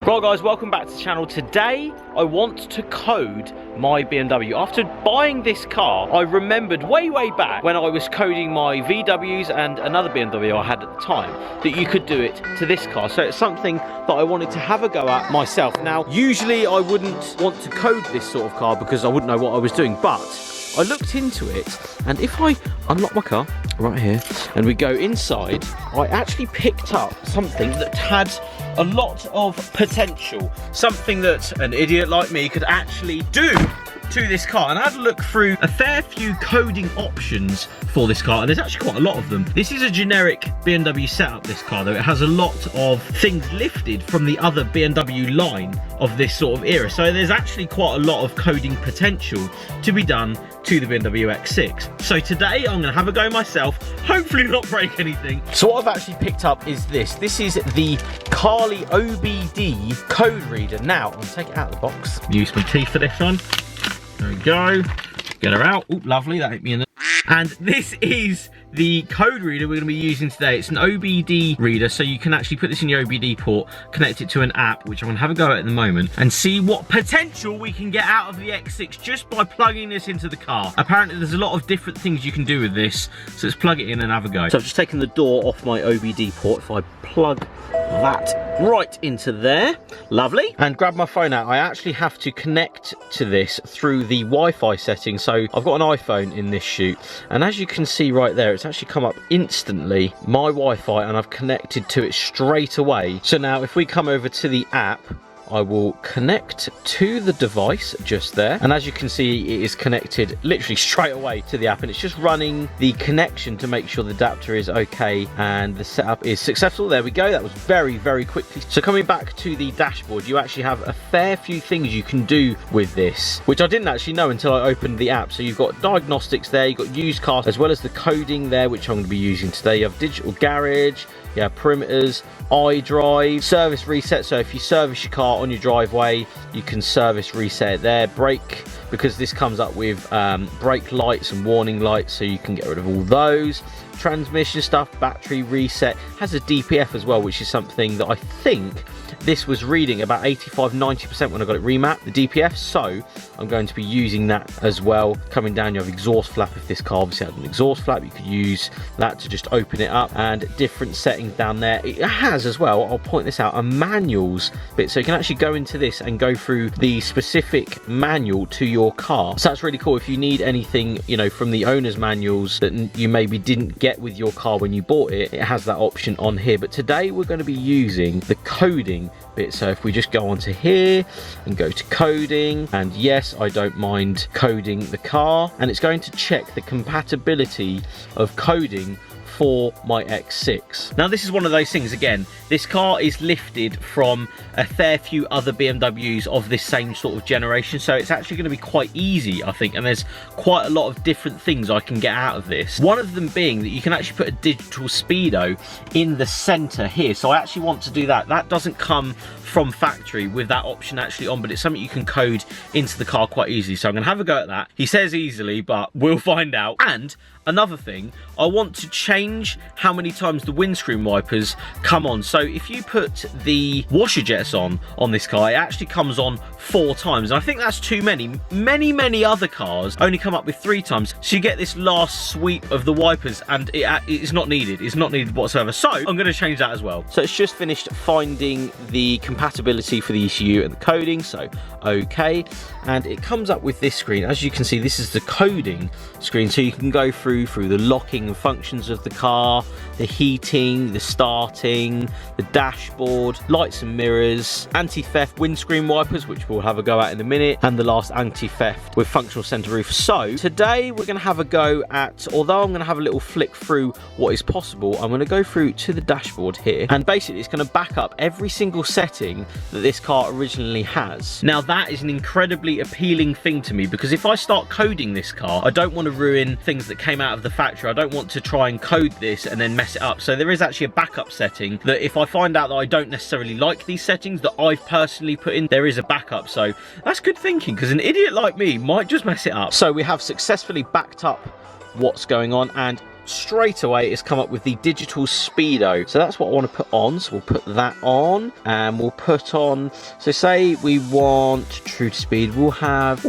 Right guys, welcome back to the channel. Today I want to code my BMW. After buying this car, I remembered way back when I was coding my VWs and another BMW I had at the time that you could do it to this car. So it's something that I wanted to have a go at myself. Now, usually I wouldn't want to code this sort of car because I wouldn't know what I was doing, but I looked into it, and if I unlock my car right here and we go inside, I actually picked up something that had a lot of potential, something that an idiot like me could actually do to this car. And I had to look through a fair few coding options for this car, and there's actually quite a lot of them. This is a generic BMW setup, this car, though. It has a lot of things lifted from the other BMW line of this sort of era, so there's actually quite a lot of coding potential to be done to the BMW X6. So today I'm going to have a go myself, hopefully not break anything. So what I've actually picked up is this. This is the Carly OBD code reader. Now, I'm going to take it out of the box. Use my teeth for this one. There we go. Get her out. Oh, lovely. That hit me in the... And this is the code reader we're going to be using today. It's an OBD reader, so you can actually put this in your OBD port, connect it to an app, which I'm going to have a go at the moment, and see what potential we can get out of the X6 just by plugging this into the car. Apparently there's a lot of different things you can do with this, so let's plug it in and have a go. So I've just taken the door off my OBD port. If I plug that right into there, lovely, and grab my phone out, I actually have to connect to this through the Wi-Fi setting. So I've got an iPhone in this shoot, and as you can see right there, it's actually come up instantly, my Wi-Fi, and I've connected to it straight away. So now if we come over to the app, I will connect to the device just there, and as you can see, it is connected literally straight away to the app, and it's just running the connection to make sure the adapter is okay and the setup is successful. There we go. That was very quickly. So coming back to the dashboard, you actually have a fair few things you can do with this, which I didn't actually know until I opened the app. So you've got diagnostics there, you've got used cars, as well as the coding there, which I'm going to be using today. You have digital garage, you have perimeters, iDrive, service reset. So if you service your car on your driveway, you can service reset it there. Brake, because this comes up with brake lights and warning lights, so you can get rid of all those. Transmission stuff, battery reset, has a DPF as well, which is something that I think this was reading about 85-90% when I got it remapped, the DPF, so I'm going to be using that as well. Coming down, you have exhaust flap. If this car obviously had an exhaust flap, you could use that to just open it up, and different settings down there. It has as well, I'll point this out, a manuals bit, so you can actually go into this and go through the specific manual to your car. So that's really cool. If you need anything, you know, from the owner's manuals that you maybe didn't get with your car when you bought it, it has that option on here. But today we're going to be using the coding bit. So if we just go onto here and go to coding, and yes, I don't mind coding the car, and it's going to check the compatibility of coding for my X6. Now this is one of those things, again, this car is lifted from a fair few other BMWs of this same sort of generation, so it's actually going to be quite easy, I think, and there's quite a lot of different things I can get out of this. One of them being that you can actually put a digital speedo in the center here, so I actually want to do that. That doesn't come from factory with that option actually on, but it's something you can code into the car quite easily, so I'm going to have a go at that. He says easily, but we'll find out. And another thing, I want to change how many times the windscreen wipers come on. So if you put the washer jets on this car, it actually comes on 4 times. And I think that's too many. Many other cars only come up with 3 times. So you get this last sweep of the wipers, and it's not needed. It's not needed whatsoever. So I'm going to change that as well. So it's just finished finding the compatibility for the ECU and the coding. So okay, and it comes up with this screen. As you can see, this is the coding screen, so you can go through the locking and functions of the car, the heating, the starting, the dashboard, lights and mirrors, anti-theft windscreen wipers, which we'll have a go at in a minute, and the last anti-theft with functional center roof. So today we're going to have a go at, although I'm going to have a little flick through what is possible, I'm going to go through to the dashboard here, and basically it's going to back up every single setting that this car originally has. Now that is an incredibly appealing thing to me, because if I start coding this car, I don't want to ruin things that came out of the factory. I don't want to try and code this and then mess it up. So there is actually a backup setting that if I find out that I don't necessarily like these settings that I've personally put in, there is a backup. So that's good thinking, because an idiot like me might just mess it up. So we have successfully backed up what's going on, and straight away it's come up with the digital speedo. So that's what I want to put on. So we'll put that on, and we'll put on, so say we want true to speed, we'll have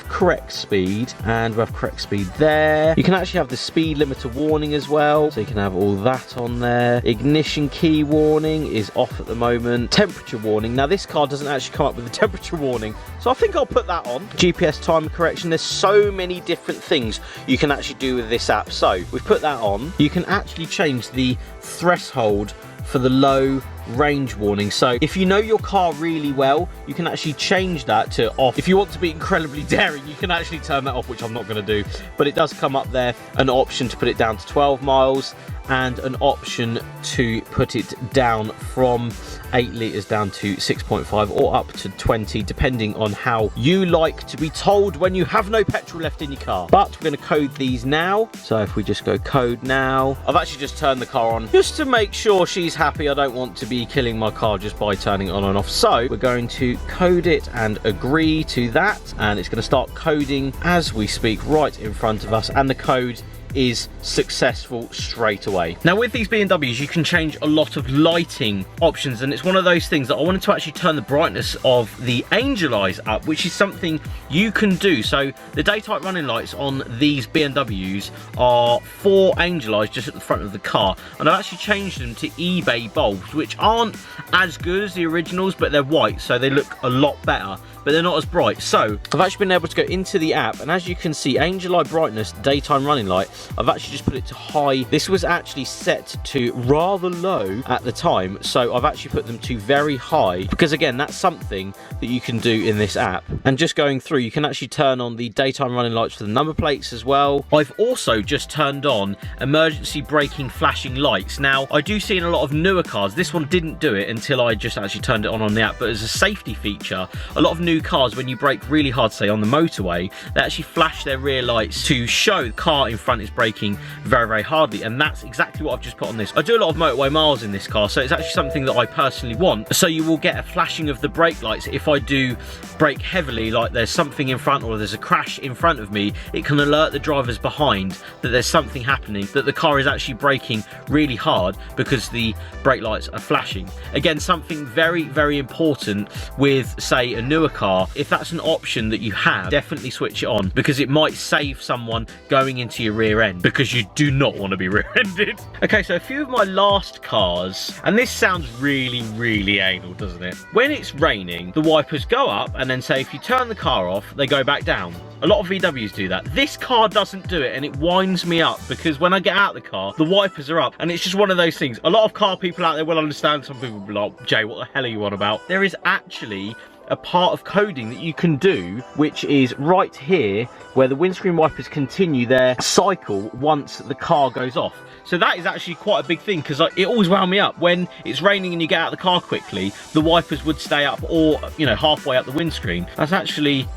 correct speed, and we'll have correct speed there. You can actually have the speed limiter warning as well, so you can have all that on there. Ignition key warning is off at the moment. Temperature warning, now this car doesn't actually come up with a temperature warning, so I think I'll put that on. GPS time correction, there's so many different things you can actually do with this app. So we've put that on. You can actually change the threshold for the low range warning. So if you know your car really well, you can actually change that to off. If you want to be incredibly daring, you can actually turn that off, which I'm not going to do, but it does come up there, an option to put it down to 12 miles and an option to put it down from 8 litres down to 6.5 or up to 20, depending on how you like to be told when you have no petrol left in your car. But we're going to code these now. So if we just go code now, I've actually just turned the car on just to make sure she's happy. I don't want to be killing my car just by turning it on and off. So we're going to code it and agree to that, and it's going to start coding as we speak right in front of us, and the code is successful straight away. Now with these BMWs you can change a lot of lighting options, and it's one of those things that I wanted to actually turn the brightness of the Angel Eyes up, which is something you can do. So the daytime running lights on these BMWs are 4 Angel Eyes just at the front of the car, and I've actually changed them to eBay bulbs, which aren't as good as the originals, but they're white, so they look a lot better, but they're not as bright. So I've actually been able to go into the app, and as you can see, Angel Eye brightness, daytime running light, I've actually just put it to high. This was actually set to rather low at the time, so I've actually put them to very high, because again, that's something that you can do in this app. And just going through, you can actually turn on the daytime running lights for the number plates as well. I've also just turned on emergency braking flashing lights. Now, I do see in a lot of newer cars, this one didn't do it until I just actually turned it on the app, but as a safety feature, a lot of new cars, when you brake really hard, say on the motorway, they actually flash their rear lights to show the car in front is braking very, very hardly, and that's exactly what I've just put on this. I do a lot of motorway miles in this car, so it's actually something that I personally want. So you will get a flashing of the brake lights if I do brake heavily, like there's something in front or there's a crash in front of me. It can alert the drivers behind that there's something happening, that the car is actually braking really hard because the brake lights are flashing. Again, something very, very important with, say, a newer car. If that's an option that you have, definitely switch it on, because it might save someone going into your rear end, because you do not want to be rear-ended. Okay, so a few of my last cars, and this sounds really, really anal, doesn't it? When it's raining, the wipers go up, and then say if you turn the car off, they go back down. A lot of VWs do that. This car doesn't do it, and it winds me up, because when I get out of the car, the wipers are up, and it's just one of those things. A lot of car people out there will understand. Some people will be like, Jay, what the hell are you on about? There is actually a part of coding that you can do, which is right here, where the windscreen wipers continue their cycle once the car goes off. So that is actually quite a big thing, because it always wound me up. When it's raining and you get out of the car quickly, the wipers would stay up, or, you know, halfway up the windscreen. That's actually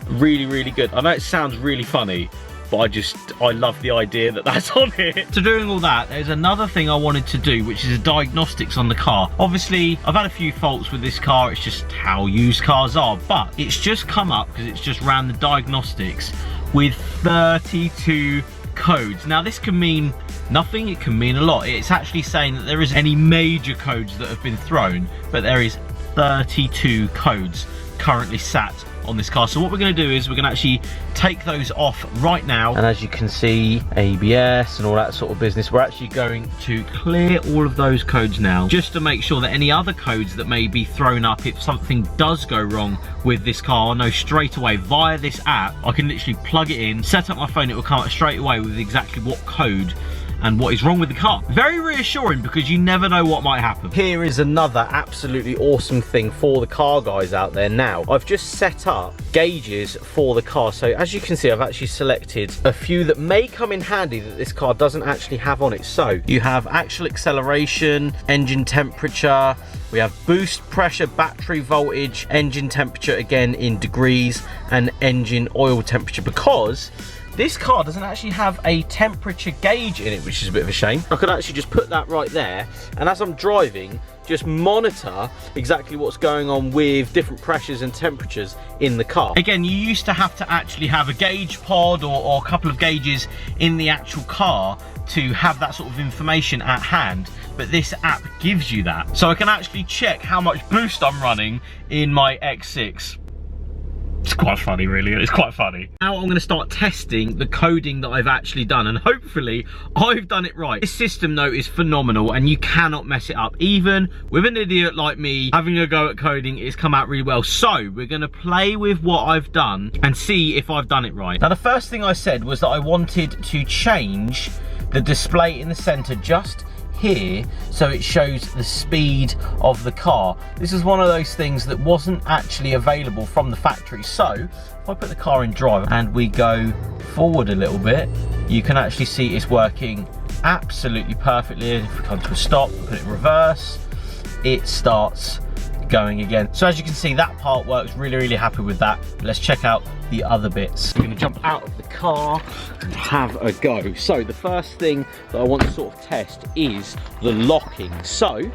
really, really good. I know it sounds really funny, but I love the idea that that's on here. So doing all that, there's another thing I wanted to do, which is a diagnostics on the car. Obviously, I've had a few faults with this car. It's just how used cars are, but it's just come up because it's just ran the diagnostics with 32 codes. Now, this can mean nothing, it can mean a lot. It's actually saying that there isn't any major codes that have been thrown, but there is 32 codes currently sat on this car. So what we're going to do is we're going to actually take those off right now, and as you can see, ABS and all that sort of business, we're actually going to clear all of those codes now, just to make sure that any other codes that may be thrown up, if something does go wrong with this car, I know straight away via this app. I can literally plug it in, set up my phone, it will come up straight away with exactly what code and what is wrong with the car. Very reassuring, because you never know what might happen. Here is another absolutely awesome thing for the car guys out there. Now, I've just set up gauges for the car. So as you can see, I've actually selected a few that may come in handy that this car doesn't actually have on it. So you have actual acceleration, engine temperature, we have boost pressure, battery voltage, engine temperature again in degrees, and engine oil temperature, because this car doesn't actually have a temperature gauge in it, which is a bit of a shame. I could actually just put that right there, and as I'm driving, just monitor exactly what's going on with different pressures and temperatures in the car. Again, you used to have to actually have a gauge pod or a couple of gauges in the actual car to have that sort of information at hand, but this app gives you that. So I can actually check how much boost I'm running in my X6. It's quite funny, really. It's quite funny. Now I'm going to start testing the coding that I've actually done, and hopefully I've done it right. This system, though, is phenomenal, and you cannot mess it up. Even with an idiot like me having a go at coding, it's come out really well. So we're going to play with what I've done and see if I've done it right. Now, the first thing I said was that I wanted to change the display in the center just here so it shows the speed of the car. This is one of those things that wasn't actually available from the factory. So if I put the car in drive and we go forward a little bit, you can actually see it's working absolutely perfectly. If we come to a stop, put it in reverse, it starts going again. So as you can see, that part works. Really happy with that. Let's check out the other bits. I'm going to jump out of the car and have a go. So the first thing that I want to sort of test is the locking. So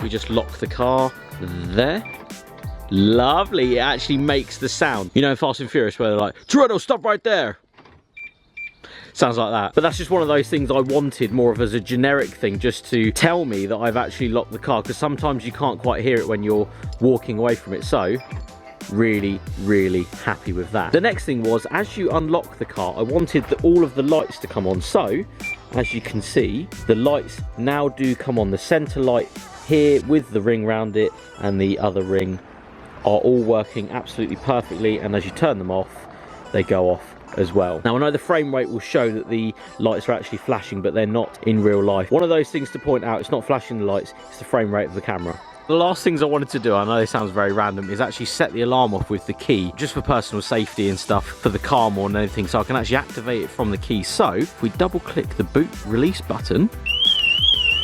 we just lock the car there. Lovely. It actually makes the sound, you know, in Fast and Furious where they're like, Toretto, stop right there. Sounds like that. But that's just one of those things I wanted more of as a generic thing, just to tell me that I've actually locked the car, because sometimes you can't quite hear it when you're walking away from it. So really happy with that. The next thing was, as you unlock the car, I wanted all of the lights to come on. So as you can see, the lights now do come on. The center light here with the ring around it and the other ring are all working absolutely perfectly, and as you turn them off, they go off as well. Now I know the frame rate will show that the lights are actually flashing, but they're not in real life. One of those things to point out, it's not flashing the lights, it's the frame rate of the camera. The last things I wanted to do, I know this sounds very random, is actually set the alarm off with the key, just for personal safety and stuff, for the car more than anything, so I can actually activate it from the key. So if we double click the boot release button,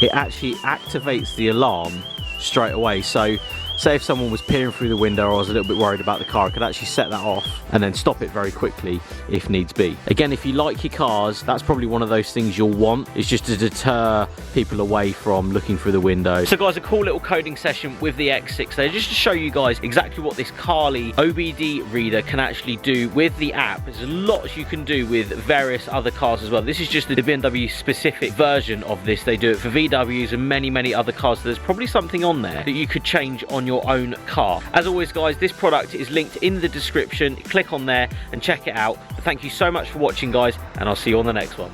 it actually activates the alarm straight away. So say if someone was peering through the window or I was a little bit worried about the car, I could actually set that off and then stop it very quickly if needs be. Again, if you like your cars, that's probably one of those things you'll want. It's just to deter people away from looking through the window. So guys, a cool little coding session with the X6 there, just to show you guys exactly what this Carly OBD reader can actually do with the app. There's lots you can do with various other cars as well. This is just the BMW specific version of this. They do it for VWs and many other cars. So there's probably something on there that you could change on your own car. As always guys, this product is linked in the description. Click on there and check it out. Thank you so much for watching guys, and I'll see you on the next one.